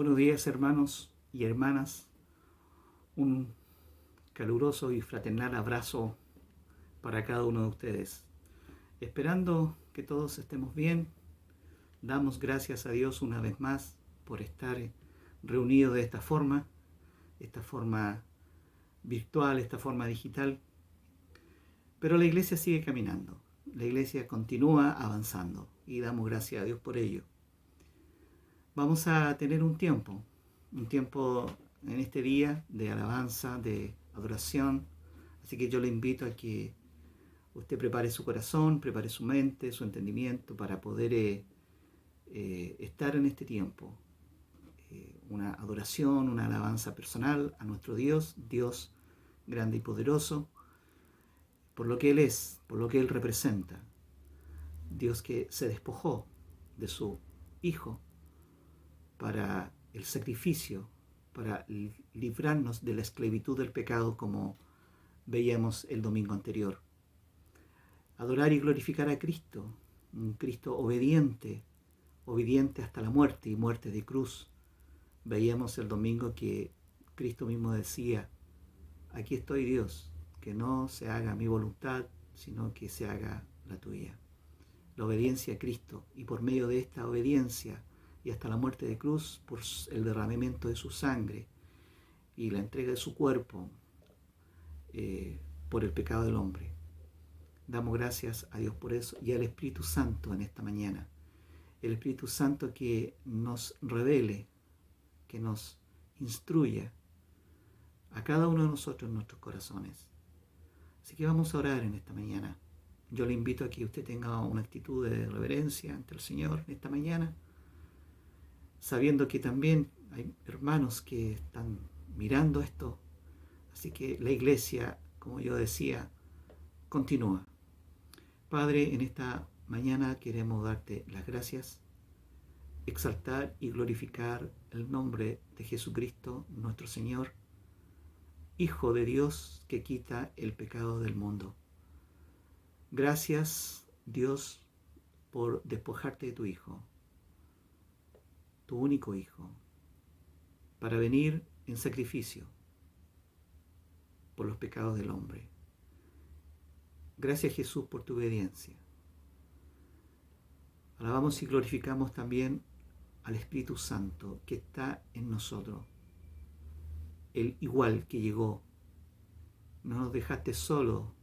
Buenos días, hermanos y hermanas. Un caluroso y fraternal abrazo para cada uno de ustedes. Esperando que todos estemos bien, damos gracias a Dios una vez más por estar reunidos de esta forma virtual, esta forma digital. Pero la iglesia sigue caminando, la iglesia continúa avanzando y damos gracias a Dios por ello. Vamos a tener un tiempo en este día de alabanza, de adoración. Así que yo le invito a que usted prepare su corazón, prepare su mente, su entendimiento para poder estar en este tiempo. Una adoración, una alabanza personal a nuestro Dios, Dios grande y poderoso, por lo que Él es, por lo que Él representa. Dios que se despojó de su Hijo para el sacrificio, para librarnos de la esclavitud del pecado, como veíamos el domingo anterior. Adorar y glorificar a Cristo, un Cristo obediente hasta la muerte y muerte de cruz. Veíamos el domingo que Cristo mismo decía: aquí estoy, Dios, que no se haga mi voluntad, sino que se haga la tuya. La obediencia a Cristo, y por medio de esta obediencia y hasta la muerte de cruz, por el derramamiento de su sangre y la entrega de su cuerpo por el pecado del hombre. Damos gracias a Dios por eso y al Espíritu Santo en esta mañana. El Espíritu Santo que nos revele, que nos instruya a cada uno de nosotros en nuestros corazones. Así que vamos a orar en esta mañana. Yo le invito a que usted tenga una actitud de reverencia ante el Señor en esta mañana, sabiendo que también hay hermanos que están mirando esto. Así que la iglesia, como yo decía, continúa. Padre, en esta mañana queremos darte las gracias, exaltar y glorificar el nombre de Jesucristo, nuestro Señor, Hijo de Dios que quita el pecado del mundo. Gracias, Dios, por despojarte de tu Hijo, tu único Hijo, para venir en sacrificio por los pecados del hombre. Gracias, Jesús, por tu obediencia. Alabamos y glorificamos también al Espíritu Santo que está en nosotros, el igual que llegó. No nos dejaste solo,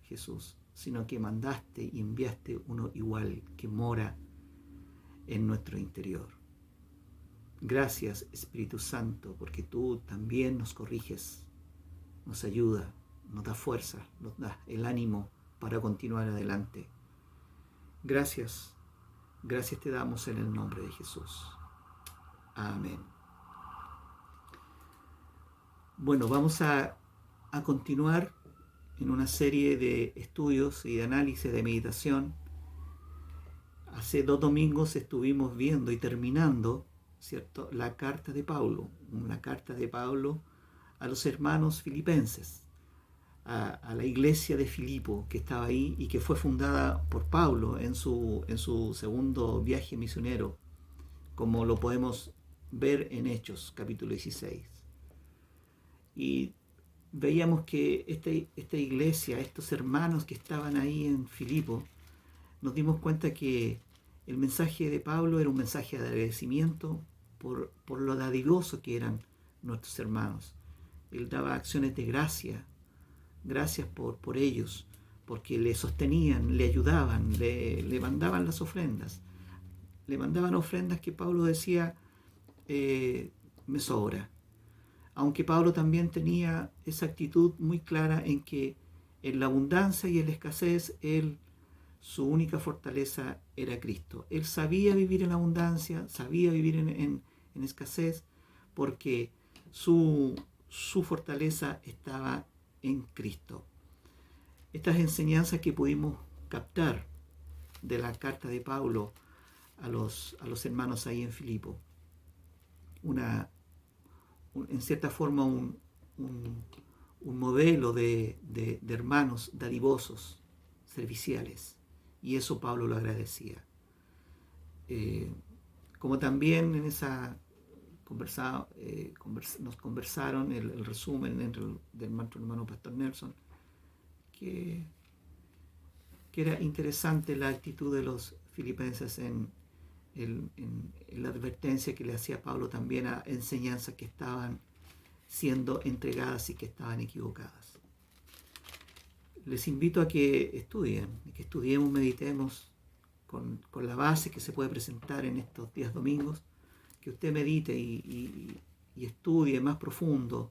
Jesús, sino que mandaste y enviaste uno igual que mora en nuestro interior. Gracias, Espíritu Santo, porque tú también nos corriges, nos ayuda, nos da fuerza, nos da el ánimo para continuar adelante. Gracias te damos en el nombre de Jesús. Amén. Bueno, vamos a continuar en una serie de estudios y de análisis de meditación. Hace 2 domingos estuvimos viendo y terminando, ¿cierto?, la carta de Pablo a los hermanos filipenses, a la iglesia de Filipo que estaba ahí y que fue fundada por Pablo en su segundo viaje misionero, como lo podemos ver en Hechos capítulo 16. Y veíamos que esta iglesia, estos hermanos que estaban ahí en Filipo, nos dimos cuenta que el mensaje de Pablo era un mensaje de agradecimiento por lo dadivoso que eran nuestros hermanos. Él daba acciones de gracias por ellos, porque le sostenían, le ayudaban, le mandaban las ofrendas. Le mandaban ofrendas que Pablo decía, me sobra. Aunque Pablo también tenía esa actitud muy clara en que en la abundancia y en la escasez, su única fortaleza era Cristo. Él sabía vivir en abundancia, sabía vivir en escasez, porque su fortaleza estaba en Cristo. Estas enseñanzas que pudimos captar de la carta de Pablo a los hermanos ahí en Filipo, en cierta forma un modelo de hermanos dadivosos, serviciales, y eso Pablo lo agradecía. Como también nos conversaron el resumen del nuestro hermano Pastor Nelson, que era interesante la actitud de los filipenses en la advertencia que le hacía Pablo también a enseñanzas que estaban siendo entregadas y que estaban equivocadas. Les invito a que estudiemos, meditemos con la base que se puede presentar en estos días domingos, que usted medite y estudie más profundo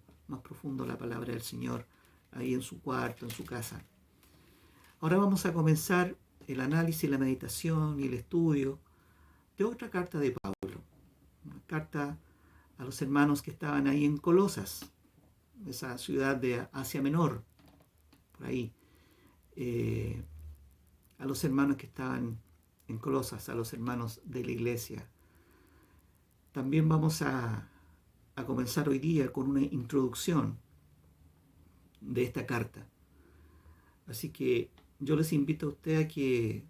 la palabra del Señor ahí en su cuarto, en su casa. Ahora vamos a comenzar el análisis, la meditación y el estudio de otra carta de Pablo, una carta a los hermanos que estaban ahí en Colosas, esa ciudad de Asia Menor, por ahí, a los hermanos que estaban en Colosas, a los hermanos de la iglesia. También vamos a comenzar hoy día con una introducción de esta carta. Así que yo les invito a ustedes a que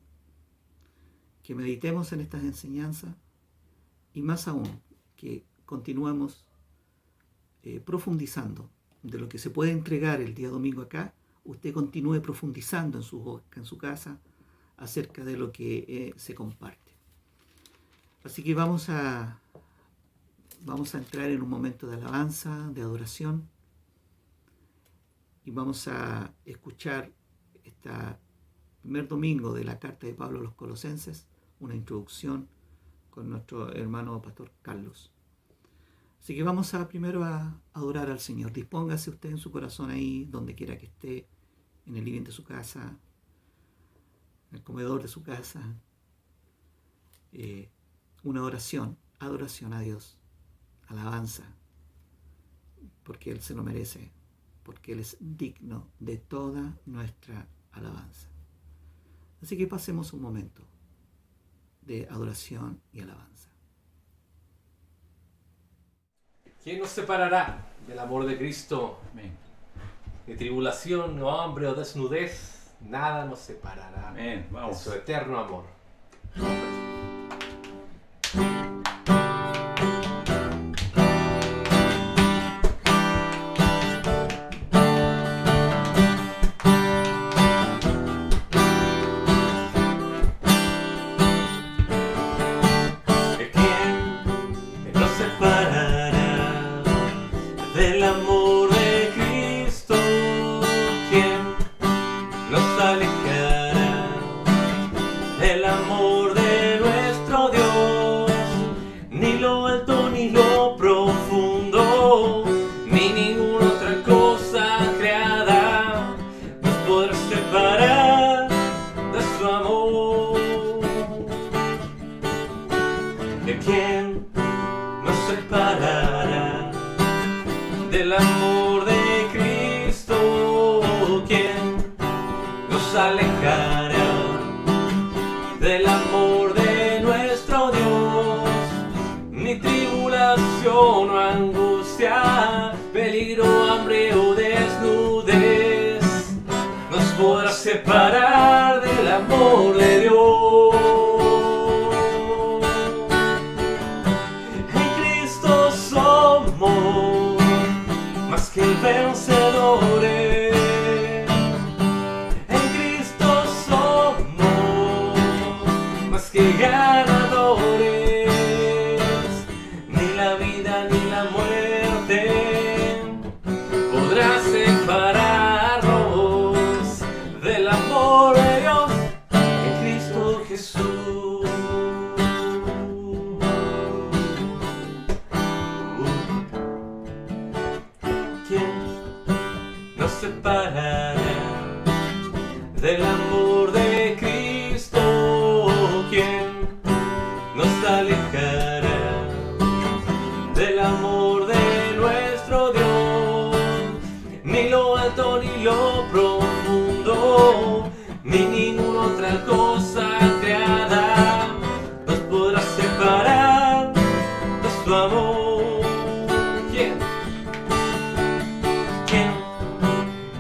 meditemos en estas enseñanzas y más aún que continuemos profundizando de lo que se puede entregar el día domingo acá. Usted continúe profundizando en su casa acerca de lo que se comparte. Así que vamos a entrar en un momento de alabanza, de adoración, y vamos a escuchar este primer domingo de la carta de Pablo a los Colosenses, una introducción con nuestro hermano Pastor Carlos. Así que vamos primero a adorar al Señor. Dispóngase usted en su corazón ahí, donde quiera que esté, en el living de su casa, en el comedor de su casa. Una adoración a Dios, alabanza, porque Él se lo merece, porque Él es digno de toda nuestra alabanza. Así que pasemos un momento de adoración y alabanza. ¿Quién nos separará del amor de Cristo? Amén. De tribulación, o hambre, o desnudez, nada nos separará Amén. de Vamos. su eterno amor. Del amor de Cristo, ¿quién nos alejará del amor de nuestro Dios? Ni lo alto ni lo profundo, ni ninguna otra cosa creada nos podrá separar de su amor. ¿De quién nos separará del amor de Cristo? ¿Quién nos alejará del amor de nuestro Dios? Ni tribulación o angustia, peligro, hambre o desnudez nos podrá separar del amor de Dios. En Cristo somos más que vencedores. En Cristo somos más que ganadores. Ni la vida ni la muerte podrá separarnos del amor de Dios en Cristo Jesús. ¿Quién nos separará del amor de Cristo? ¿Quién nos alejará del amor de nuestro Dios? Ni lo alto ni lo profundo, ni ninguna otra cosa creada nos podrá separar de su amor. ¿Quién? ¿Quién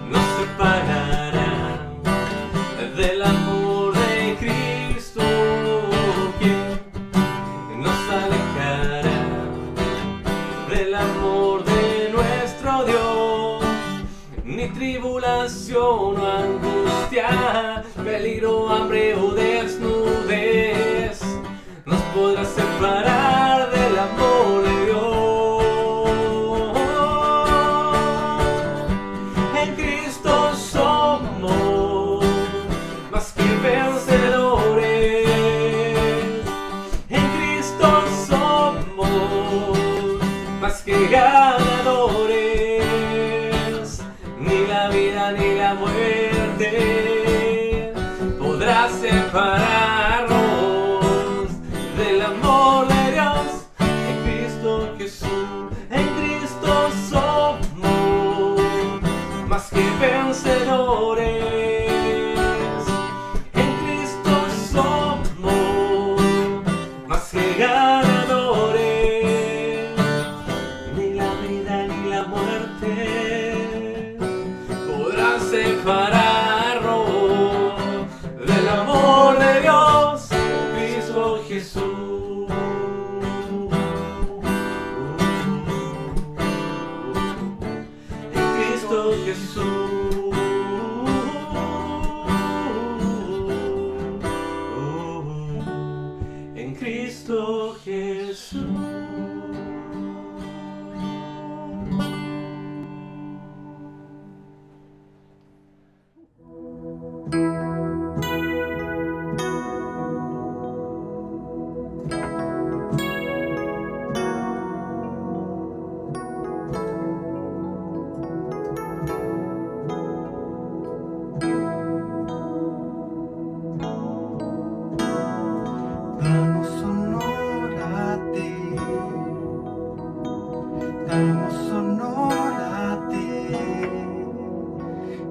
nos separará del amor de Cristo? ¿Quién nos alejará o angustia, peligro, hambre o desnudez, nos podrá separar del amor de Dios. En Cristo somos más que vencedores. En Cristo somos más que ganadores. Ni la vida ni la muerte podrá separarnos del amor de Dios. En Cristo Jesús, en Cristo somos más que vencedores. En Cristo somos más que ganadores. Ni la vida ni la muerte podrán separarnos del amor de Dios en Cristo Jesús. En Cristo Jesús. En Cristo Jesús. Damos honor a ti, damos honor a ti,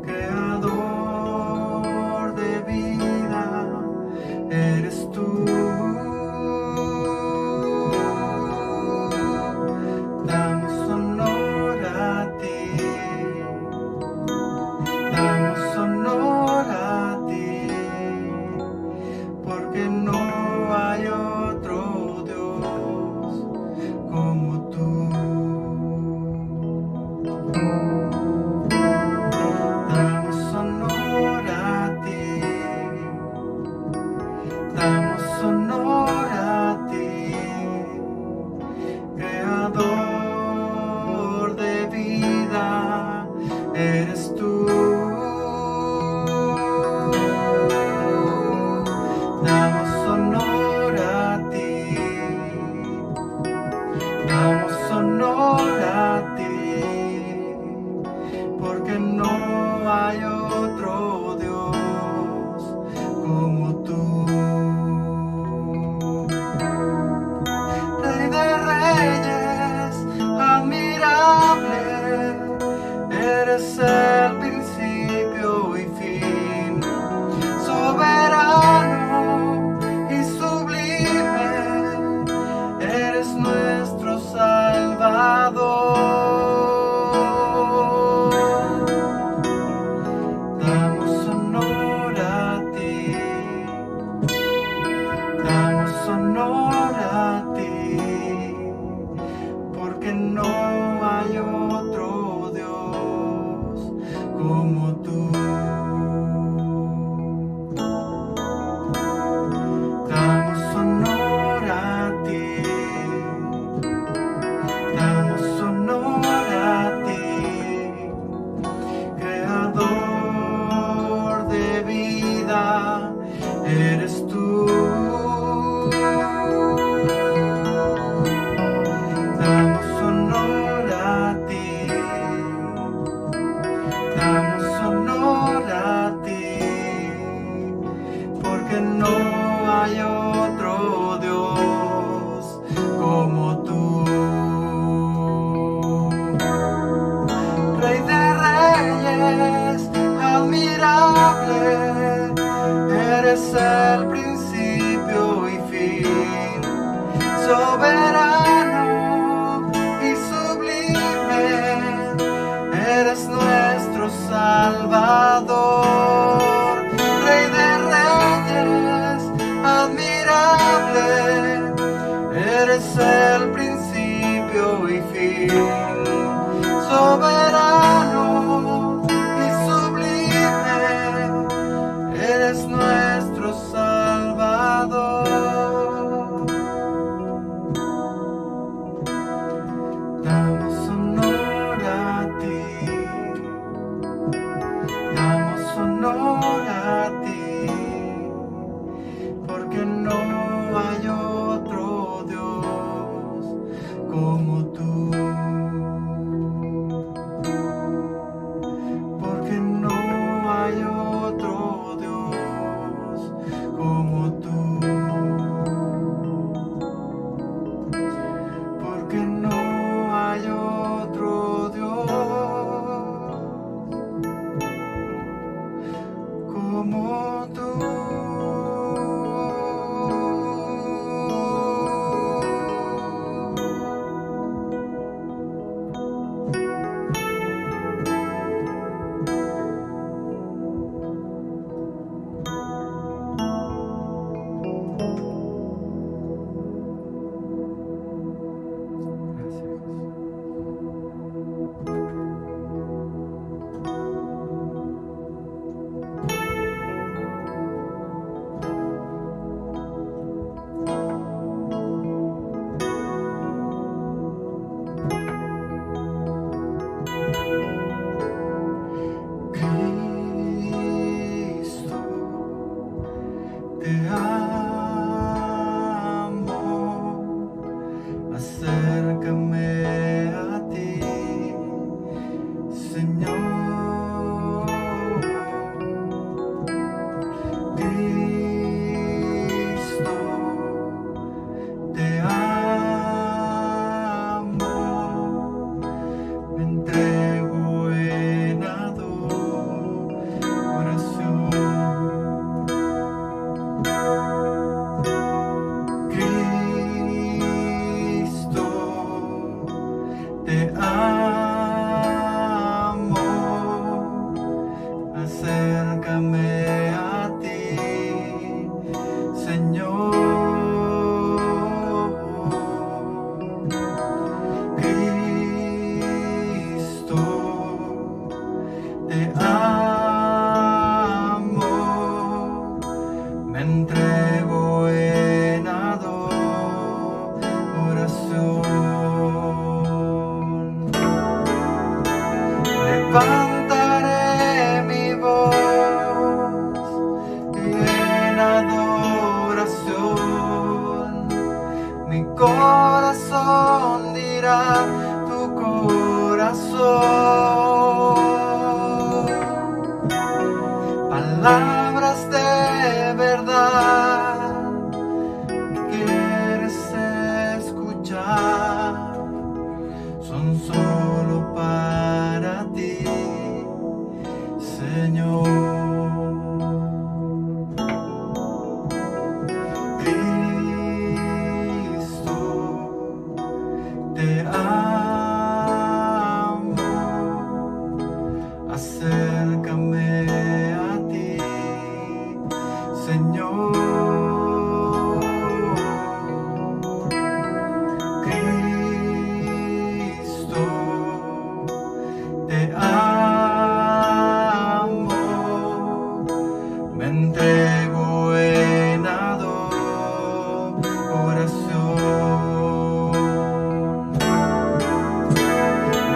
creador de vida, eres tú. Damos honor a ti, damos honor a ti, porque no hay otro Dios como tú. Damos honor a ti, damos honor a ti, creador de vida, eres tú. Damos honor a ti, damos honor a ti, porque no hay otro Dios como tú. Rey de reyes, admirable, eres el principio y fin, soberano y sublime, eres nuestro Salvador. Damos honor a ti, damos honor a ti, porque no hay otro Dios como tú. Damos honor a ti, damos honor a ti, creador de vida, eres tú. Damos honor a ti, damos honor a ti, porque no hay otro Dios como tú. Rey de reyes, admirable, eres el principio y fin, soberano y sublime, eres nuestro Salvador. Rey de reyes, admirable, eres el principio y fin, soberano y sublime, acércame a ti, Señor. Cristo, te amo, me entrego en adoración. Levantaré mi voz en adoración, mi corazón dirá tu corazón, palabras de verdad que quieres escuchar, son solo para ti, Señor. Cristo, te amo, acércame a ti, Señor. Cristo, te amo, me entrego en adoración.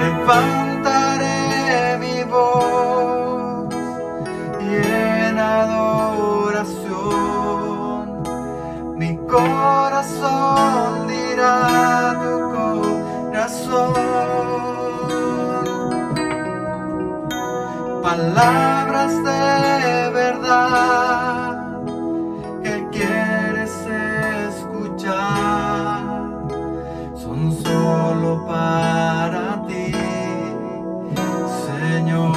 Levantaré mi voz y en adoración mi corazón dirá tu corazón, palabras de verdad que quieres escuchar, son solo para ti, Señor.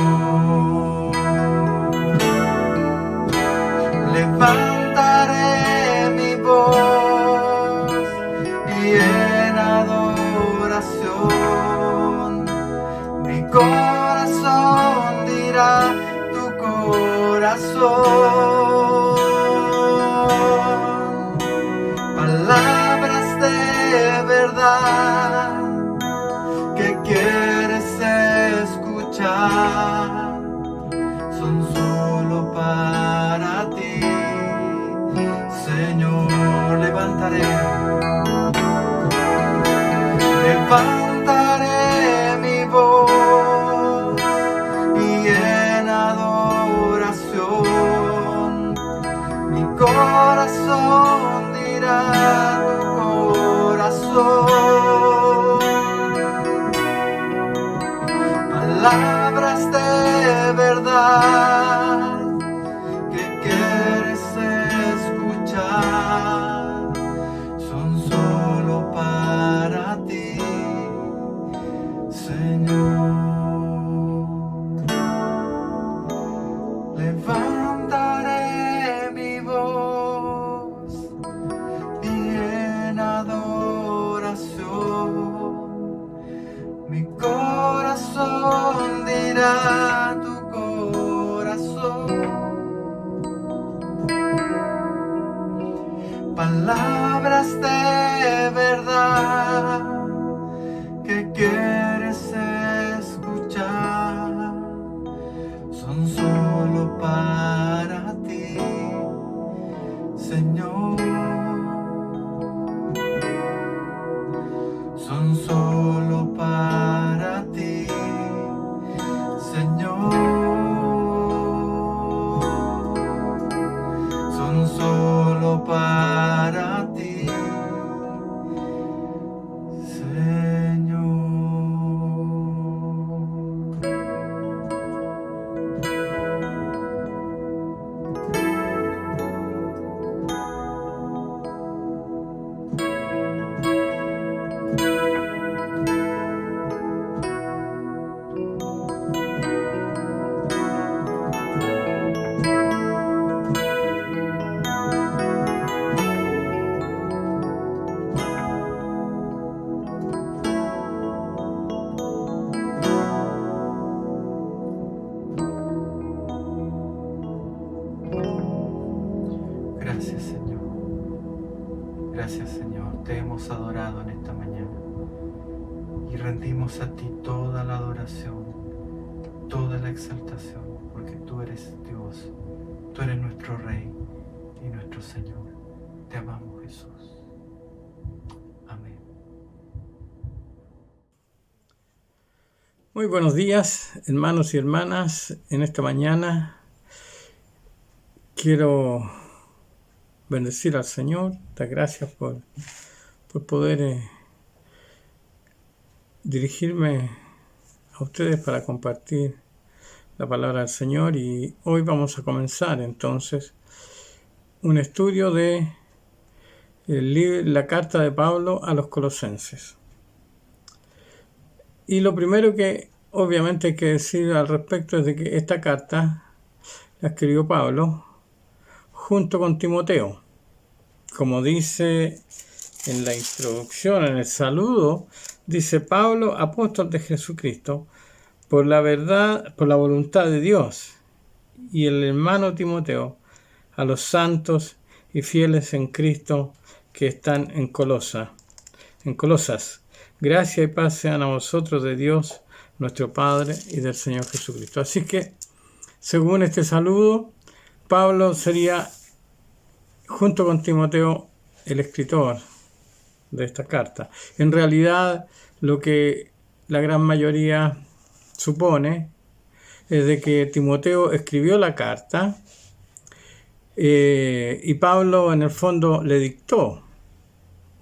Levantaré mi voz y en adoración mi corazón dirá tu corazón, palabras de verdad que quieres escuchar, son solo para ti, Señor. Levantaré mi voz y en adoración mi corazón dirá tu corazón, palabras de verdad que quieres escuchar, son solo para ti, Señor. Levantaré mi voz y en adoración mi corazón dirá tu corazón, palabras de verdad que quieres escuchar, son solo para Gracias, Señor. Gracias, Señor. Te hemos adorado en esta mañana y rendimos a ti toda la adoración, toda la exaltación, porque tú eres Dios, tú eres nuestro Rey y nuestro Señor. Te amamos, Jesús. Amén. Muy buenos días, hermanos y hermanas. En esta mañana quiero bendecir al Señor, dar gracias por poder dirigirme a ustedes para compartir la palabra del Señor. Y hoy vamos a comenzar entonces un estudio de la carta de Pablo a los Colosenses. Y lo primero que obviamente hay que decir al respecto es de que esta carta la escribió Pablo junto con Timoteo. Como dice en la introducción, en el saludo, dice: Pablo, apóstol de Jesucristo, por la verdad, por la voluntad de Dios, y el hermano Timoteo, a los santos y fieles en Cristo que están en Colosas. Gracia y paz sean a vosotros de Dios, nuestro Padre, y del Señor Jesucristo. Así que, según este saludo, Pablo sería, junto con Timoteo, el escritor de esta carta. En realidad, lo que la gran mayoría supone es de que Timoteo escribió la carta y Pablo, en el fondo, le dictó.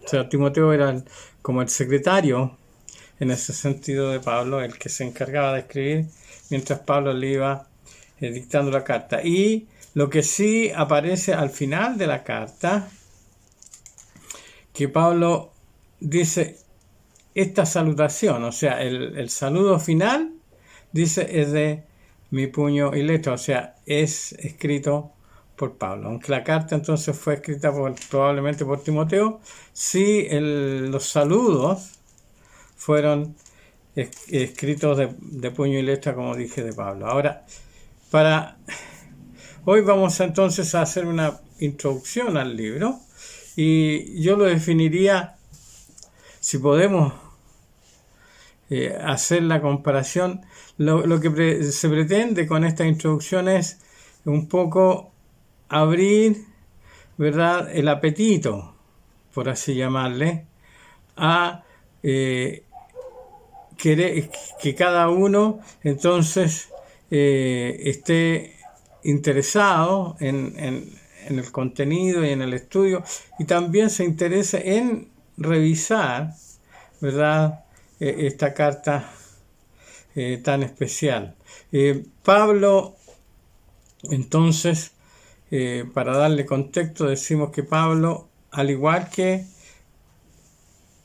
O sea, Timoteo era como el secretario, en ese sentido, de Pablo, el que se encargaba de escribir, mientras Pablo le iba dictando la carta. Y lo que sí aparece al final de la carta, que Pablo dice esta salutación, o sea, el saludo final, dice, es de mi puño y letra, o sea, es escrito por Pablo. Aunque la carta entonces fue escrita probablemente por Timoteo, sí los saludos fueron escritos de puño y letra, como dije, de Pablo. Ahora, hoy vamos entonces a hacer una introducción al libro, y yo lo definiría, si podemos hacer la comparación, lo que se pretende con esta introducción es un poco abrir, ¿verdad?, el apetito, por así llamarle, a querer que cada uno entonces esté interesado en el contenido y en el estudio, y también se interese en revisar, ¿verdad?, esta carta tan especial. Pablo, entonces, para darle contexto, decimos que Pablo, al igual que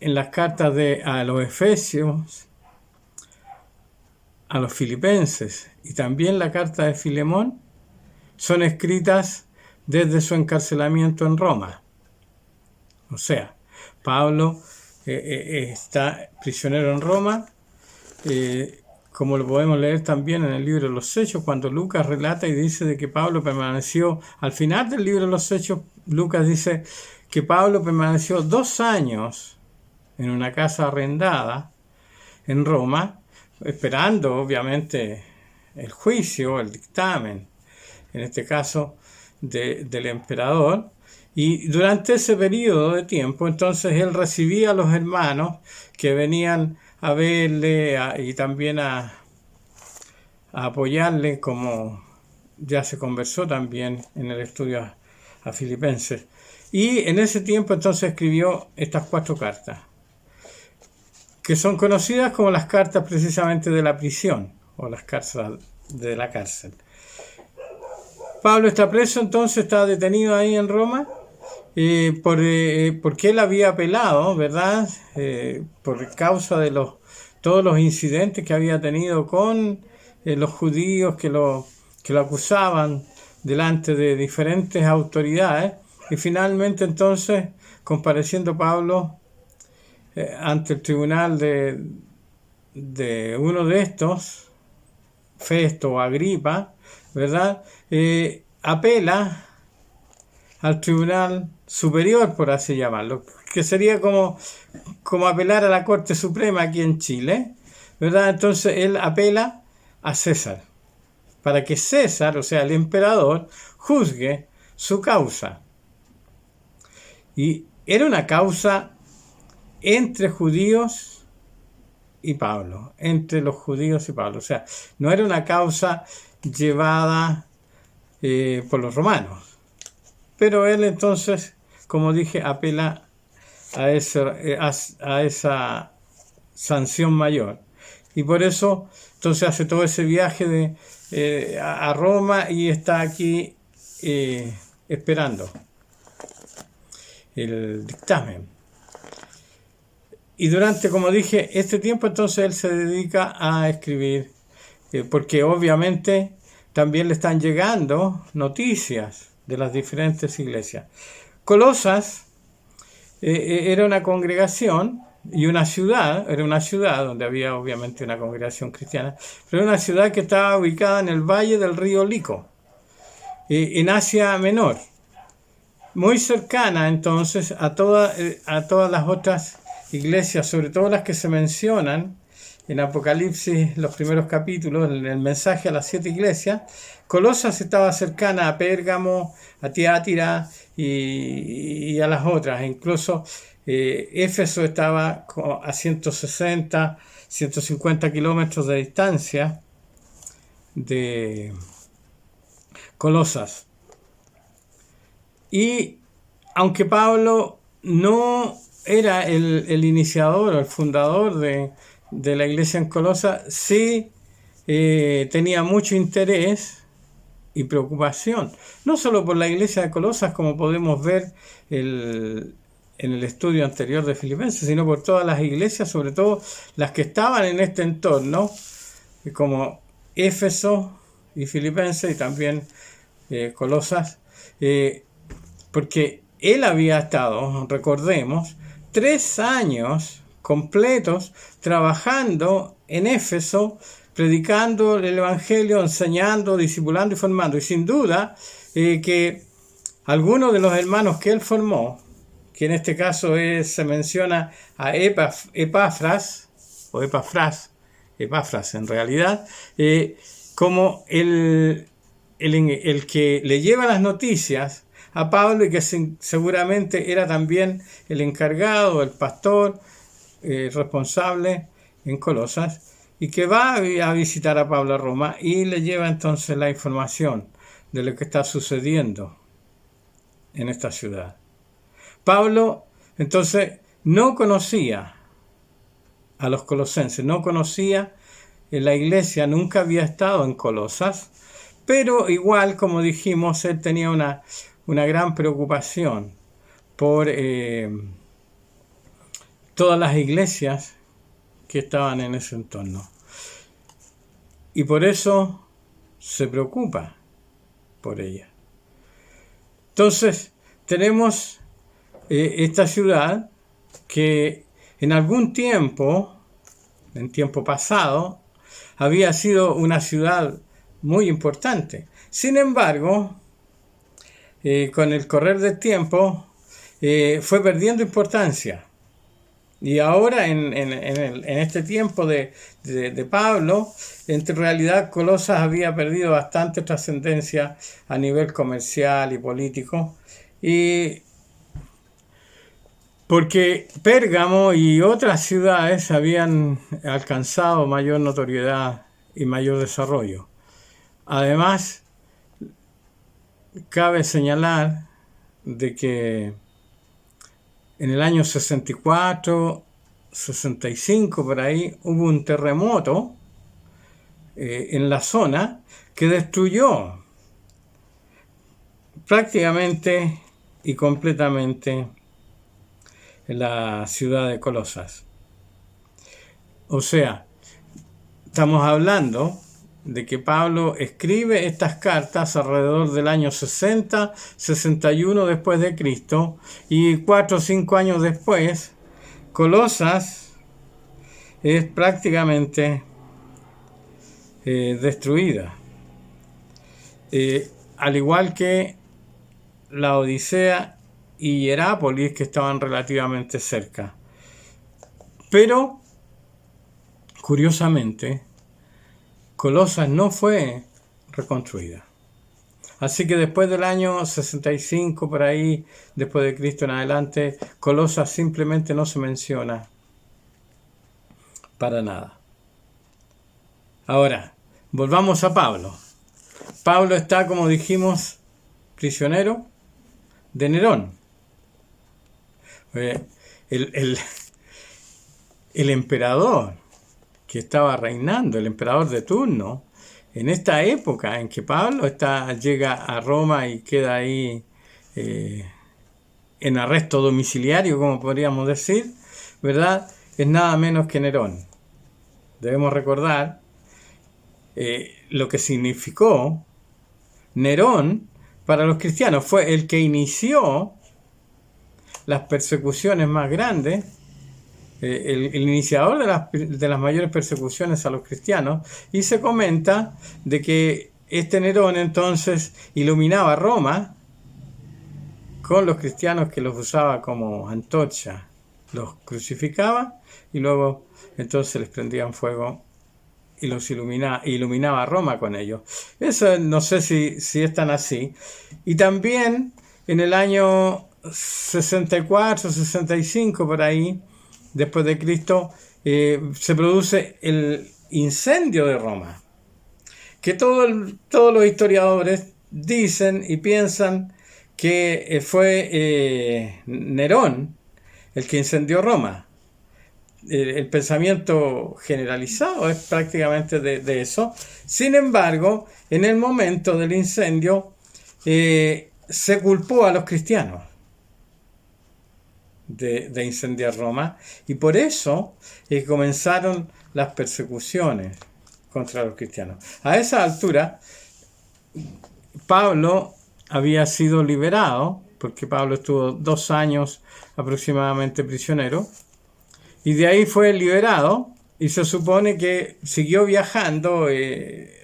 en las cartas a los Efesios, a los Filipenses y también la carta de Filemón, son escritas desde su encarcelamiento en Roma. O sea, Pablo está prisionero en Roma, como lo podemos leer también en el libro de los Hechos, cuando Lucas relata y dice de que Pablo permaneció, al final del libro de los Hechos, Lucas dice que Pablo permaneció 2 años en una casa arrendada en Roma, esperando obviamente el juicio, el dictamen, en este caso del emperador. Y durante ese periodo de tiempo, entonces él recibía a los hermanos que venían a verle y también a apoyarle, como ya se conversó también en el estudio a Filipenses. Y en ese tiempo entonces escribió estas 4 cartas, que son conocidas como las cartas precisamente de la prisión, o las cartas de la cárcel. Pablo está preso, entonces está detenido ahí en Roma, porque él había apelado, ¿verdad?, por causa de todos los incidentes que había tenido con los judíos que lo acusaban delante de diferentes autoridades, y finalmente entonces, compareciendo Pablo ante el tribunal de uno de estos, Festo o Agripa, ¿verdad?, apela al tribunal superior, por así llamarlo, que sería como apelar a la Corte Suprema aquí en Chile, ¿verdad? Entonces él apela a César, para que César, o sea, el emperador, juzgue su causa. Y era una causa entre judíos y Pablo, entre los judíos y Pablo. O sea, no era una causa llevada por los romanos. Pero él entonces, como dije, apela a esa sanción mayor. Y por eso, entonces hace todo ese viaje a Roma y está aquí esperando el dictamen. Y durante, como dije, este tiempo entonces él se dedica a escribir, porque obviamente también le están llegando noticias de las diferentes iglesias. Colosas era una congregación y una ciudad, era una ciudad donde había obviamente una congregación cristiana, pero era una ciudad que estaba ubicada en el valle del río Lico, en Asia Menor, muy cercana entonces a todas las otras iglesias, sobre todo las que se mencionan en Apocalipsis, los primeros capítulos, en el mensaje a las 7 iglesias. Colosas estaba cercana a Pérgamo, a Tiátira y a las otras. Incluso Éfeso estaba a 160, 150 kilómetros de distancia de Colosas. Y aunque Pablo no era el iniciador o el fundador de la iglesia en Colosas, sí tenía mucho interés y preocupación, no solo por la iglesia de Colosas, como podemos ver en el estudio anterior de Filipenses, sino por todas las iglesias, sobre todo las que estaban en este entorno, como Éfeso y Filipenses y también Colosas, porque él había estado, recordemos, 3 años completos trabajando en Éfeso, predicando el Evangelio, enseñando, discipulando y formando. Y sin duda que algunos de los hermanos que él formó, que en este caso se menciona a Epafras en realidad, como el que le lleva las noticias a Pablo y que seguramente era también el encargado, el pastor responsable en Colosas, y que va a visitar a Pablo a Roma y le lleva entonces la información de lo que está sucediendo en esta ciudad. Pablo entonces no conocía a los colosenses, no conocía la iglesia, nunca había estado en Colosas, pero igual, como dijimos, él tenía una gran preocupación por todas las iglesias que estaban en ese entorno. Y por eso se preocupa por ella. Entonces, tenemos esta ciudad que en algún tiempo, en tiempo pasado, había sido una ciudad muy importante. Sin embargo, con el correr del tiempo, fue perdiendo importancia. Y ahora, en este tiempo de Pablo, en realidad Colosas había perdido bastante trascendencia a nivel comercial y político. Y porque Pérgamo y otras ciudades habían alcanzado mayor notoriedad y mayor desarrollo. Además, cabe señalar de que en el año 64, 65 por ahí, hubo un terremoto en la zona que destruyó prácticamente y completamente la ciudad de Colosas. O sea, estamos hablando de que Pablo escribe estas cartas alrededor del año 60, 61 después de Cristo, y 4 o 5 años después, Colosas es prácticamente destruida. Al igual que la Odisea y Hierápolis, que estaban relativamente cerca. Pero, curiosamente, Colosas no fue reconstruida. Así que después del año 65, por ahí, después de Cristo en adelante, Colosas simplemente no se menciona para nada. Ahora, volvamos a Pablo. Pablo está, como dijimos, prisionero de Nerón. El emperador que estaba reinando, el emperador de turno, en esta época en que Pablo llega a Roma y queda ahí en arresto domiciliario, como podríamos decir, ¿verdad? Es nada menos que Nerón. Debemos recordar lo que significó Nerón para los cristianos. Fue el que inició las persecuciones más grandes, el iniciador de las mayores persecuciones a los cristianos, y se comenta de que este Nerón entonces iluminaba Roma con los cristianos, que los usaba como antorcha, los crucificaba y luego entonces les prendían fuego y los iluminaba Roma con ellos. Eso no sé si es tan así. Y también en el año 64, 65, por ahí, después de Cristo, se produce el incendio de Roma, que todos los historiadores dicen y piensan que fue Nerón el que incendió Roma. El pensamiento generalizado es prácticamente de eso. Sin embargo, en el momento del incendio se culpó a los cristianos de incendiar Roma, y por eso comenzaron las persecuciones contra los cristianos. A esa altura, Pablo había sido liberado, porque Pablo estuvo 2 años aproximadamente prisionero, y de ahí fue liberado, y se supone que siguió viajando,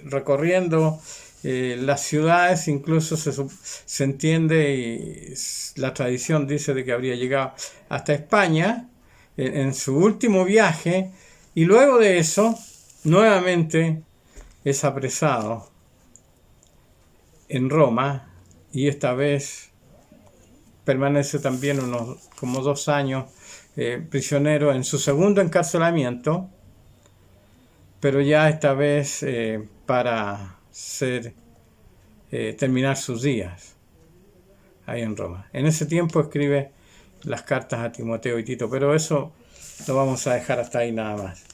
recorriendo las ciudades. Incluso se entiende, y la tradición dice de que habría llegado hasta España en su último viaje, y luego de eso nuevamente es apresado en Roma, y esta vez permanece también como 2 años prisionero en su segundo encarcelamiento, pero ya esta vez para terminar sus días ahí en Roma. En ese tiempo escribe las cartas a Timoteo y Tito, pero eso lo vamos a dejar hasta ahí nada más.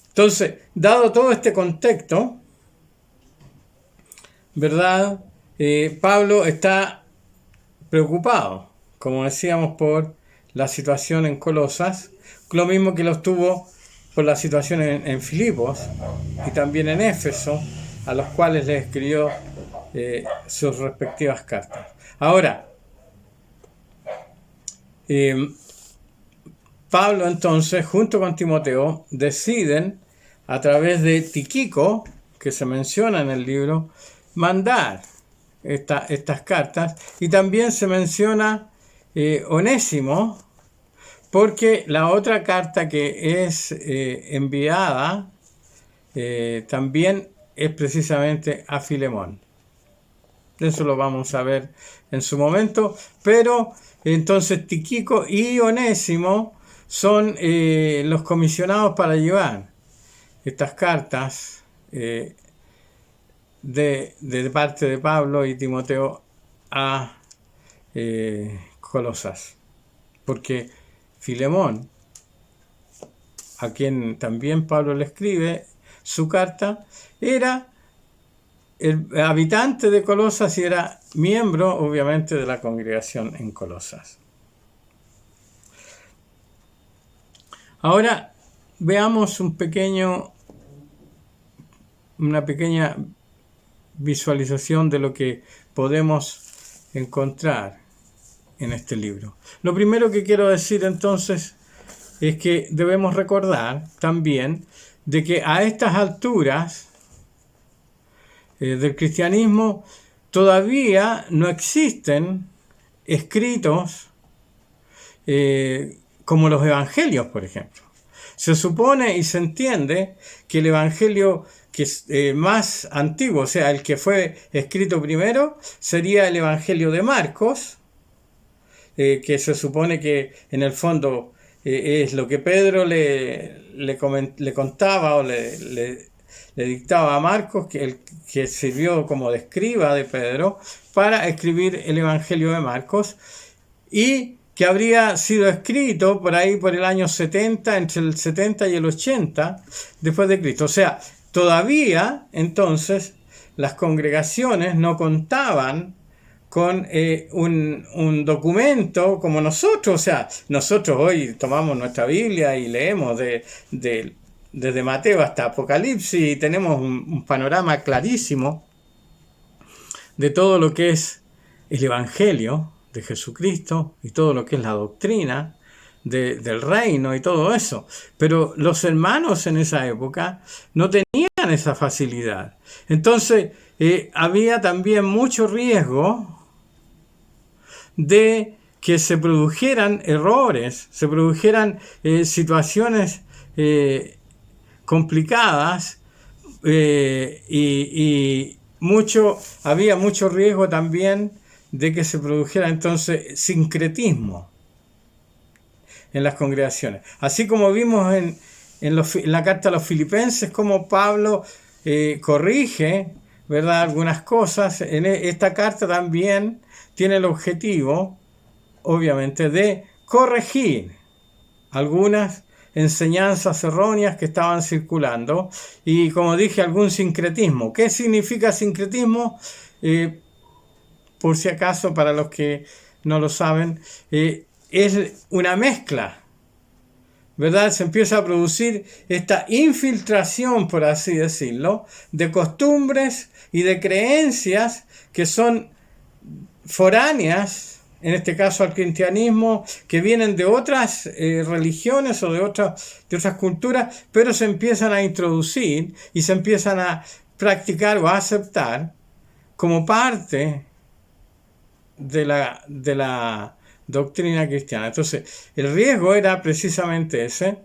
Entonces, dado todo este contexto, ¿verdad? Pablo está preocupado, como decíamos, por la situación en Colosas, lo mismo que lo estuvo por la situación en Filipos y también en Éfeso, a los cuales les escribió sus respectivas cartas. Ahora, Pablo entonces, junto con Timoteo, deciden, a través de Tíquico, que se menciona en el libro, mandar estas cartas, y también se menciona Onésimo, porque la otra carta que es enviada también es precisamente a Filemón. Eso lo vamos a ver en su momento, pero entonces Tíquico y Onésimo son los comisionados para llevar estas cartas de parte de Pablo y Timoteo a Colosas, porque Filemón, a quien también Pablo le escribe su carta, era el habitante de Colosas y era miembro, obviamente, de la congregación en Colosas. Ahora veamos una pequeña visualización de lo que podemos encontrar en este libro. Lo primero que quiero decir entonces es que debemos recordar también de que a estas alturas del cristianismo, todavía no existen escritos como los evangelios, por ejemplo. Se supone y se entiende que el evangelio que es más antiguo, o sea, el que fue escrito primero, sería el evangelio de Marcos, que se supone que en el fondo es lo que Pedro le contaba o le dictaba a Marcos, que sirvió como de escriba de Pedro para escribir el evangelio de Marcos, y que habría sido escrito por ahí por el año 70, entre el 70 y el 80 después de Cristo. O sea, todavía entonces las congregaciones no contaban con un documento como nosotros. O sea, nosotros hoy tomamos nuestra Biblia y leemos desde Mateo hasta Apocalipsis y tenemos un panorama clarísimo de todo lo que es el Evangelio de Jesucristo y todo lo que es la doctrina del reino y todo eso. Pero los hermanos en esa época no tenían esa facilidad. Entonces había también mucho riesgo de que se produjeran errores, se produjeran situaciones complicadas y había mucho riesgo también de que se produjera entonces sincretismo en las congregaciones. Así como vimos en la carta a los Filipenses, como Pablo corrige, ¿verdad?, algunas cosas. En esta carta también tiene el objetivo, obviamente, de corregir algunas enseñanzas erróneas que estaban circulando y, como dije, algún sincretismo. ¿Qué significa sincretismo? Por si acaso, para los que no lo saben, es una mezcla, ¿verdad? Se empieza a producir esta infiltración, por así decirlo, de costumbres y de creencias que son foráneas, en este caso al cristianismo, que vienen de otras religiones o de otras culturas, pero se empiezan a introducir y se empiezan a practicar o a aceptar como parte de la doctrina cristiana. Entonces, el riesgo era precisamente ese,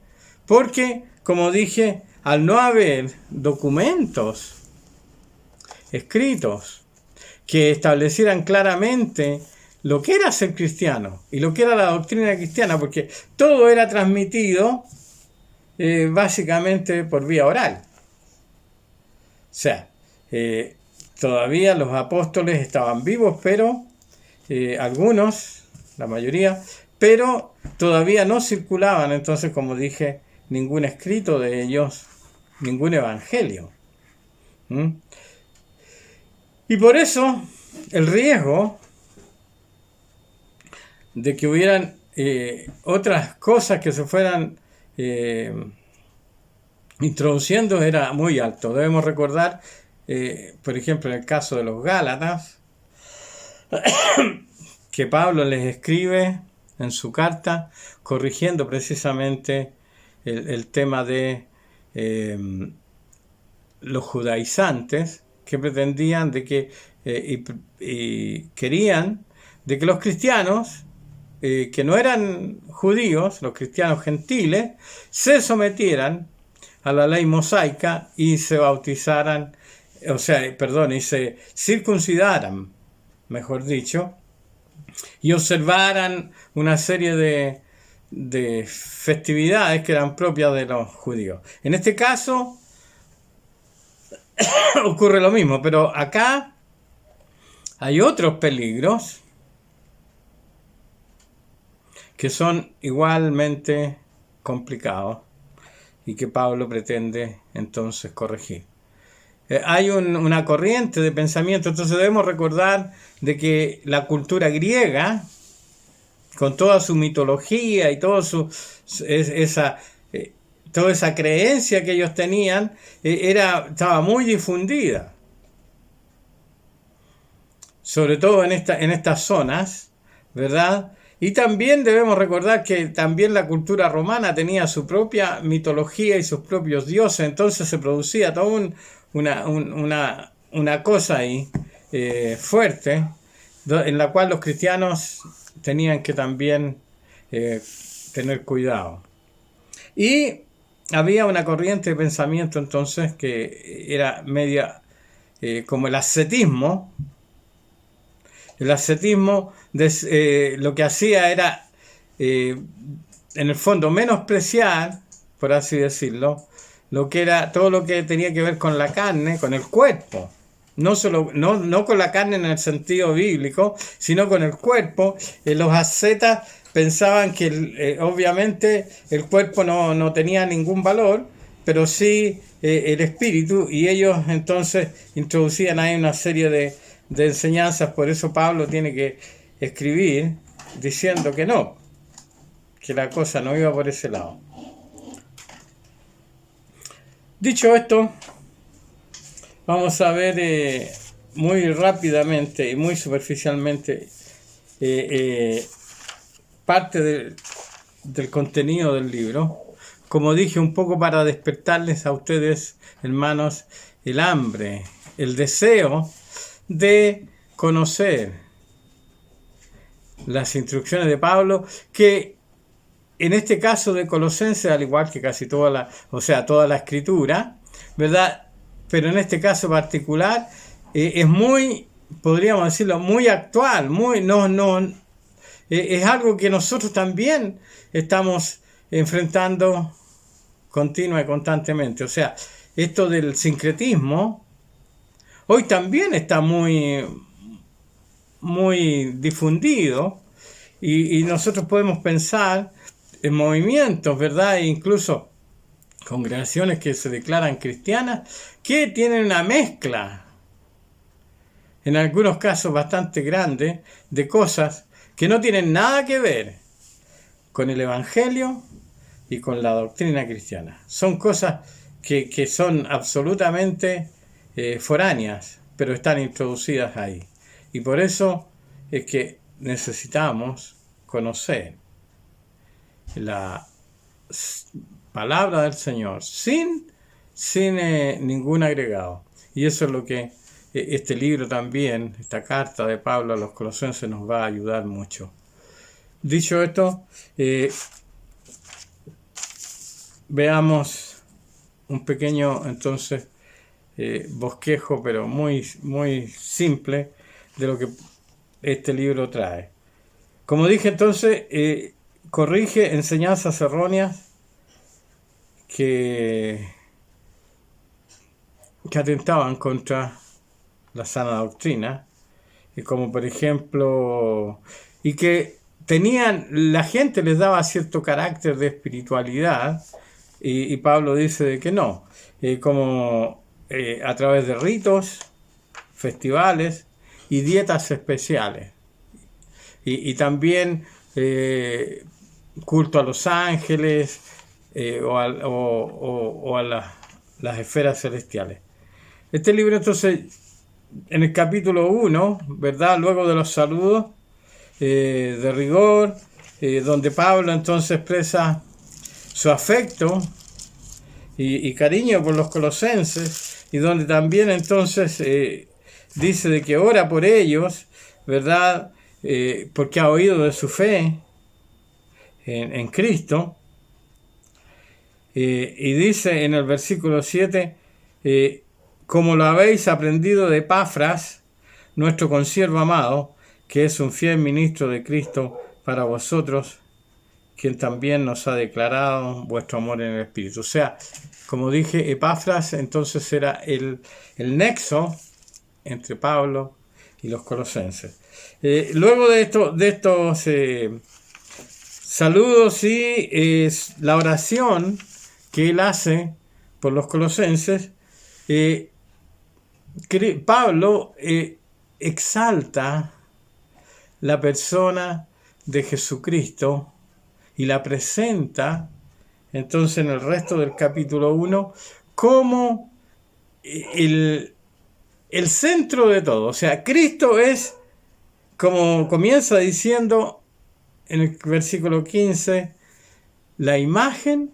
porque, como dije, al no haber documentos escritos que establecieran claramente lo que era ser cristiano y lo que era la doctrina cristiana, porque todo era transmitido básicamente por vía oral. O sea, todavía los apóstoles estaban vivos, pero algunos, la mayoría, pero todavía no circulaban, entonces, como dije, ningún escrito de ellos, ningún evangelio. Y por eso el riesgo de que hubieran otras cosas que se fueran introduciendo era muy alto. Debemos recordar, por ejemplo, en el caso de los Gálatas, que Pablo les escribe en su carta corrigiendo precisamente el tema de los judaizantes, que pretendían de que y querían de que los cristianos que no eran judíos, los cristianos gentiles, se sometieran a la ley mosaica y se bautizaran, y se circuncidaran, mejor dicho, y observaran una serie de festividades que eran propias de los judíos. En este caso ocurre lo mismo, pero acá hay otros peligros que son igualmente complicados y que Pablo pretende entonces corregir. Hay una corriente de pensamiento, entonces debemos recordar de que la cultura griega, con toda su mitología y toda esa creencia que ellos tenían, estaba muy difundida, sobre todo en estas zonas, ¿verdad? Y también debemos recordar que también la cultura romana tenía su propia mitología y sus propios dioses, entonces se producía toda una cosa ahí fuerte, en la cual los cristianos tenían que también tener cuidado. Y había una corriente de pensamiento entonces que era media como el ascetismo. El ascetismo lo que hacía era, en el fondo, menospreciar, por así decirlo, lo que era todo lo que tenía que ver con la carne, con el cuerpo. No con la carne en el sentido bíblico, sino con el cuerpo. Los ascetas pensaban que obviamente el cuerpo no tenía ningún valor, pero sí el espíritu, y ellos entonces introducían ahí una serie de enseñanzas. Por eso Pablo tiene que escribir diciendo que no, que la cosa no iba por ese lado. Dicho esto, vamos a ver muy rápidamente y muy superficialmente parte del contenido del libro. Como dije, un poco para despertarles a ustedes, hermanos, el hambre, el deseo de conocer las instrucciones de Pablo, que en este caso de Colosenses, al igual que casi toda la escritura, ¿verdad? Pero en este caso particular es muy, podríamos decirlo, muy actual, es algo que nosotros también estamos enfrentando continua y constantemente. O sea, esto del sincretismo hoy también está muy difundido, y nosotros podemos pensar en movimientos, ¿verdad? E incluso congregaciones que se declaran cristianas, que tienen una mezcla, en algunos casos bastante grande, de cosas que no tienen nada que ver con el Evangelio y con la doctrina cristiana. Son cosas que son absolutamente foráneas, pero están introducidas ahí. Y por eso es que necesitamos conocer la palabra del Señor sin ningún agregado. Y eso es lo que este libro también, esta carta de Pablo a los Colosenses, nos va a ayudar mucho. Dicho esto, veamos un pequeño entonces bosquejo, pero muy, muy simple, de lo que este libro trae. Como dije entonces, corrige enseñanzas erróneas que atentaban contra la sana doctrina, y como por ejemplo, y que la gente les daba cierto carácter de espiritualidad, y Pablo dice de que no, como a través de ritos, festivales y dietas especiales, y también culto a los ángeles o a las esferas celestiales. Este libro entonces, en el capítulo 1, ¿verdad? Luego de los saludos de rigor, donde Pablo entonces expresa su afecto y cariño por los colosenses, y donde también entonces dice de que ora por ellos, ¿verdad? Porque ha oído de su fe en Cristo. Y dice en el versículo 7, como lo habéis aprendido de Epafras, nuestro consiervo amado, que es un fiel ministro de Cristo para vosotros, quien también nos ha declarado vuestro amor en el Espíritu. O sea, como dije, Epafras entonces era el nexo entre Pablo y los colosenses. Luego de estos saludos y la oración que él hace por los colosenses, Pablo exalta la persona de Jesucristo y la presenta entonces en el resto del capítulo 1 como el centro de todo. O sea, Cristo es, como comienza diciendo en el versículo 15, la imagen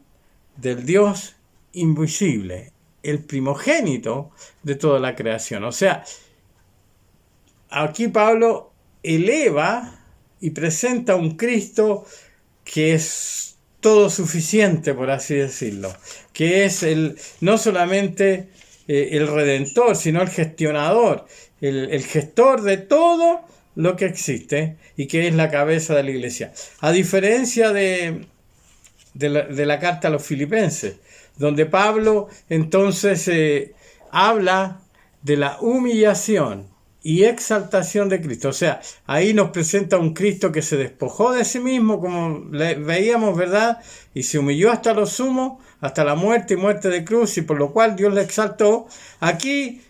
del Dios invisible, el primogénito de toda la creación. O sea, aquí Pablo eleva y presenta un Cristo que es todo suficiente, por así decirlo, que es no solamente el Redentor, sino el gestionador, el gestor de todo lo que existe y que es la cabeza de la iglesia. A diferencia de la carta a los Filipenses, donde Pablo entonces habla de la humillación y exaltación de Cristo. O sea, ahí nos presenta un Cristo que se despojó de sí mismo, como veíamos, ¿verdad? Y se humilló hasta lo sumo, hasta la muerte y muerte de cruz, y por lo cual Dios le exaltó. Aquí,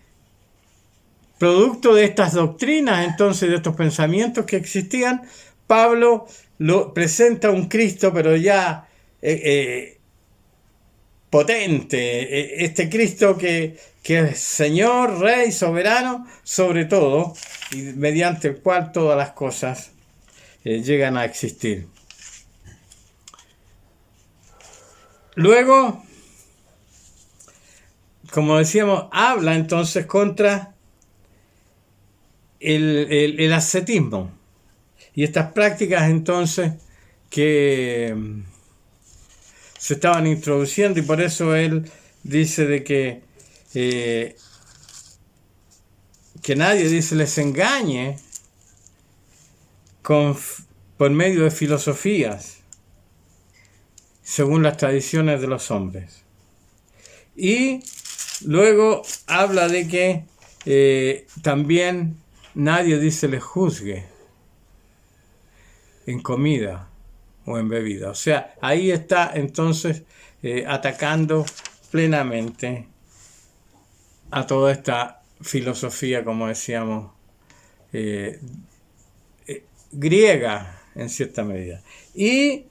producto de estas doctrinas, entonces, de estos pensamientos que existían, Pablo lo presenta un Cristo, pero ya potente, este Cristo que es Señor, Rey, soberano, sobre todo, y mediante el cual todas las cosas llegan a existir. Luego, como decíamos, habla entonces contra el ascetismo y estas prácticas entonces que se estaban introduciendo, y por eso él dice de que nadie, dice, les engañe por medio de filosofías según las tradiciones de los hombres. Y luego habla de que también nadie, dice, les juzgue en comida o en bebida. O sea, ahí está entonces atacando plenamente a toda esta filosofía, como decíamos, griega en cierta medida. Y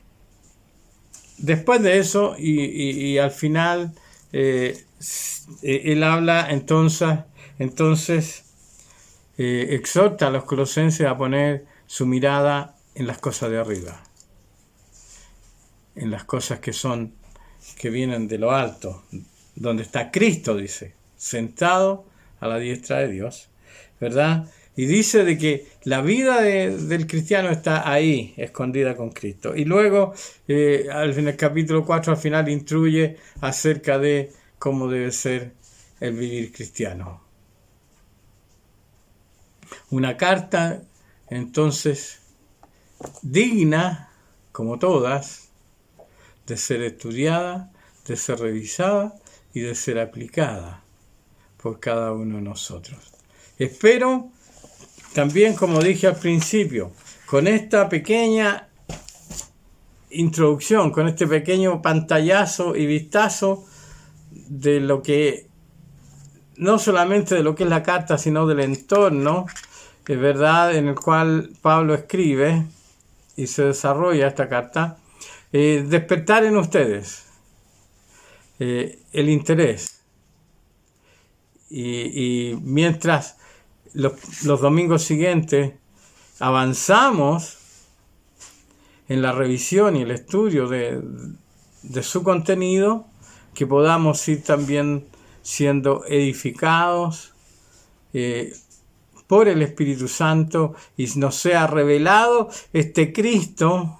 después de eso, y al final, él habla entonces exhorta a los colosenses a poner su mirada en las cosas de arriba, en las cosas que vienen de lo alto, donde está Cristo, dice, sentado a la diestra de Dios, ¿verdad? Y dice de que la vida del cristiano está ahí, escondida con Cristo. Y luego, en el capítulo 4, al final, instruye acerca de cómo debe ser el vivir cristiano. Una carta, entonces, digna, como todas, de ser estudiada, de ser revisada y de ser aplicada por cada uno de nosotros. Espero también, como dije al principio, con esta pequeña introducción, con este pequeño pantallazo y vistazo de lo que, no solamente de lo que es la carta, sino del entorno, de verdad, en el cual Pablo escribe y se desarrolla esta carta, despertar en ustedes el interés. Y mientras los domingos siguientes avanzamos en la revisión y el estudio de su contenido, que podamos ir también siendo edificados por el Espíritu Santo y nos sea revelado este Cristo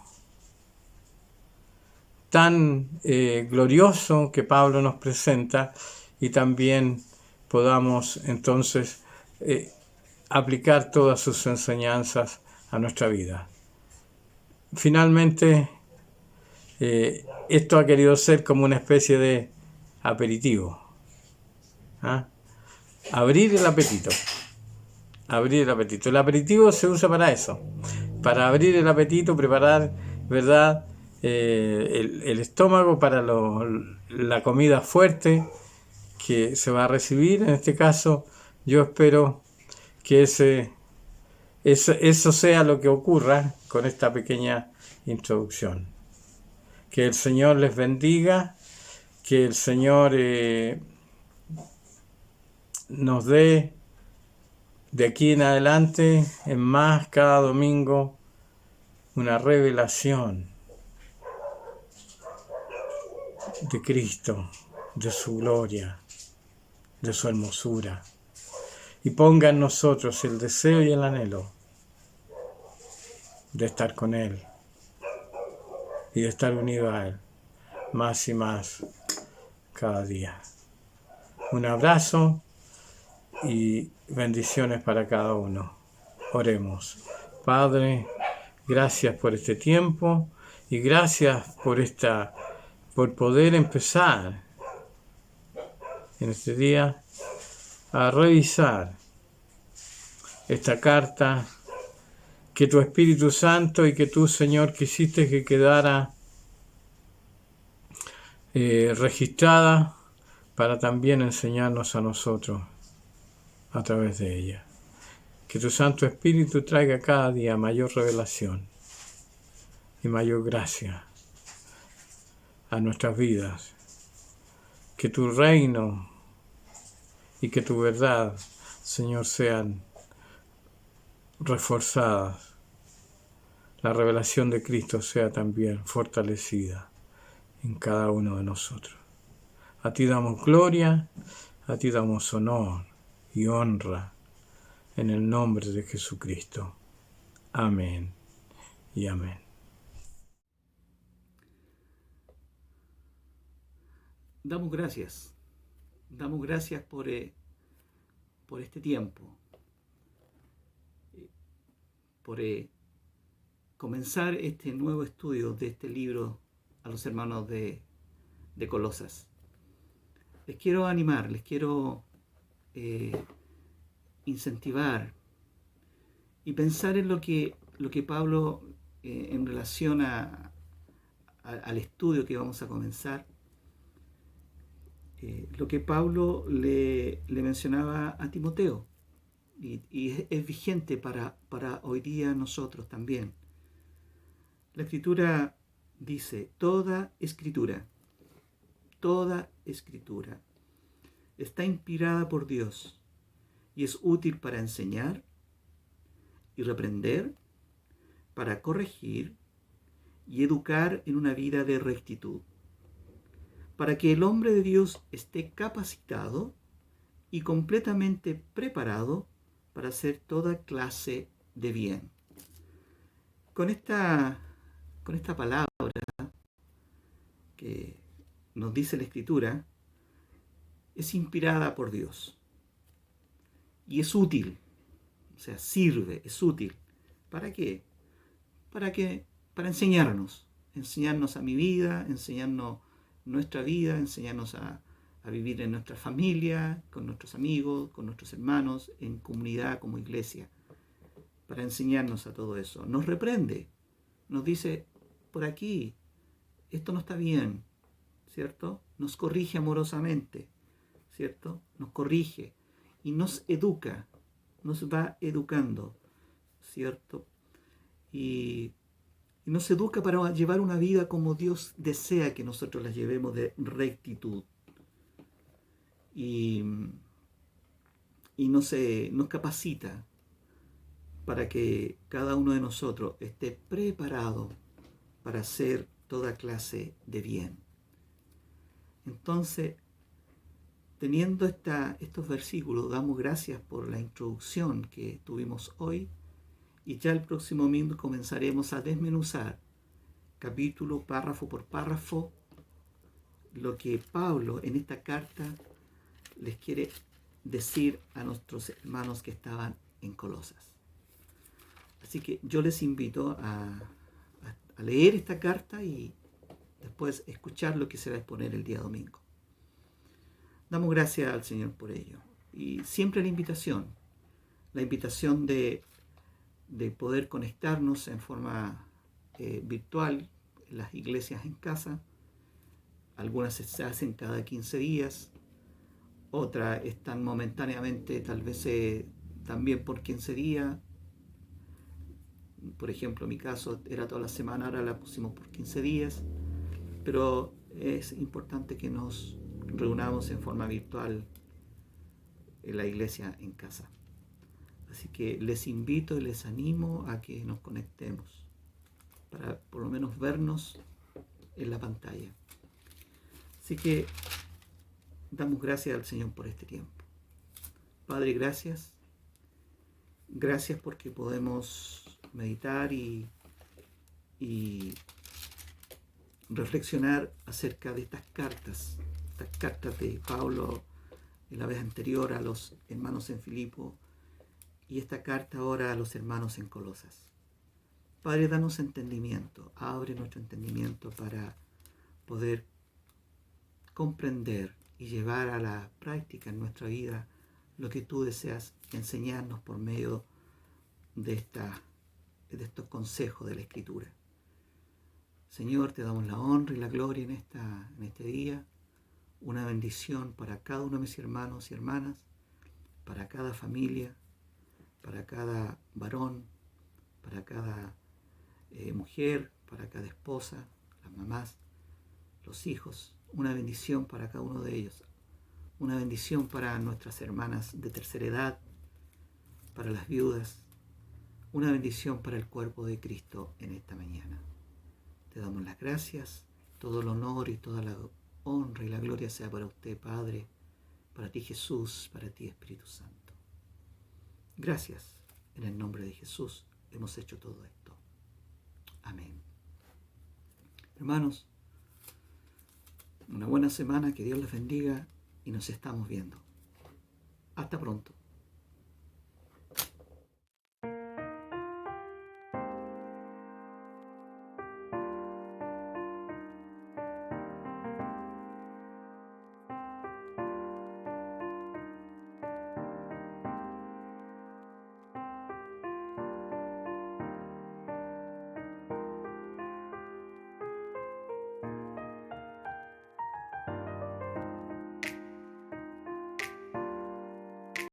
tan glorioso que Pablo nos presenta, y también podamos entonces aplicar todas sus enseñanzas a nuestra vida. Finalmente, esto ha querido ser como una especie de aperitivo. Abrir el apetito. Abrir el apetito. El aperitivo se usa para eso, para abrir el apetito, preparar, ¿verdad?, el estómago para la comida fuerte que se va a recibir. En este caso, yo espero que eso sea lo que ocurra con esta pequeña introducción. Que el Señor les bendiga, que el Señor nos dé de aquí en adelante, en más, cada domingo, una revelación de Cristo, de su gloria, de su hermosura. y ponga en nosotros el deseo y el anhelo de estar con Él y de estar unido a Él más y más cada día. Un abrazo y bendiciones para cada uno. Oremos. Padre, gracias por este tiempo y gracias por poder empezar en este día a revisar esta carta que tu Espíritu Santo y que tú, Señor, quisiste que quedara registrada para también enseñarnos a nosotros a través de ella. Que tu Santo Espíritu traiga cada día mayor revelación y mayor gracia a nuestras vidas. Que tu reino y que tu verdad, Señor, sean reforzadas. La revelación de Cristo sea también fortalecida en cada uno de nosotros. A ti damos gloria, a ti damos honor y honra en el nombre de Jesucristo. Amén y amén. Damos gracias por este tiempo, por comenzar este nuevo estudio de este libro a los hermanos de Colosas. Les quiero animar, les quiero incentivar y pensar en lo que Pablo, en relación al estudio que vamos a comenzar, lo que Pablo le mencionaba a Timoteo, y es vigente para hoy día nosotros también. La Escritura dice: toda Escritura está inspirada por Dios y es útil para enseñar y reprender, para corregir y educar en una vida de rectitud, para que el hombre de Dios esté capacitado y completamente preparado para hacer toda clase de bien. Con esta palabra que nos dice la Escritura, es inspirada por Dios y es útil, o sea, sirve, es útil. ¿Para qué? Para enseñarnos a mi vida, enseñarnos nuestra vida, enseñarnos a vivir en nuestra familia, con nuestros amigos, con nuestros hermanos, en comunidad como iglesia, para enseñarnos a todo eso. Nos reprende, nos dice: por aquí, esto no está bien, ¿cierto? Nos corrige amorosamente, ¿cierto? Nos corrige y nos educa, nos va educando, ¿cierto? Y nos educa para llevar una vida como Dios desea que nosotros la llevemos, de rectitud. Y nos capacita para que cada uno de nosotros esté preparado para hacer toda clase de bien. Entonces, teniendo estos versículos, damos gracias por la introducción que tuvimos hoy, y ya el próximo domingo comenzaremos a desmenuzar capítulo, párrafo por párrafo, lo que Pablo en esta carta les quiere decir a nuestros hermanos que estaban en Colosas. Así que yo les invito a leer esta carta y después escuchar lo que se va a exponer el día domingo. Damos gracias al Señor por ello. Y siempre la invitación de poder conectarnos en forma virtual, en las iglesias en casa. Algunas se hacen cada 15 días, otras están momentáneamente, tal vez también por 15 días. Por ejemplo, en mi caso era toda la semana, ahora la pusimos por 15 días, pero es importante que nos reunamos en forma virtual en la iglesia en casa. Así que les invito y les animo a que nos conectemos para por lo menos vernos en la pantalla. Así que damos gracias al Señor por este tiempo. Padre, gracias. Gracias porque podemos meditar y reflexionar acerca de estas cartas de Pablo en la vez anterior a los hermanos en Filipo y esta carta ahora a los hermanos en Colosas. Padre, danos entendimiento, abre nuestro entendimiento para poder comprender y llevar a la práctica en nuestra vida lo que tú deseas enseñarnos por medio de estos consejos de la Escritura. Señor, te damos la honra y la gloria en este día, una bendición para cada uno de mis hermanos y hermanas, para cada familia, para cada varón, para cada mujer, para cada esposa, las mamás, los hijos, una bendición para cada uno de ellos, una bendición para nuestras hermanas de tercera edad, para las viudas, una bendición para el cuerpo de Cristo en esta mañana. Te damos las gracias, todo el honor y toda la honra y la gloria sea para usted, Padre, para ti, Jesús, para ti, Espíritu Santo. Gracias, en el nombre de Jesús hemos hecho todo esto. Amén. Hermanos, una buena semana, que Dios les bendiga y nos estamos viendo. Hasta pronto.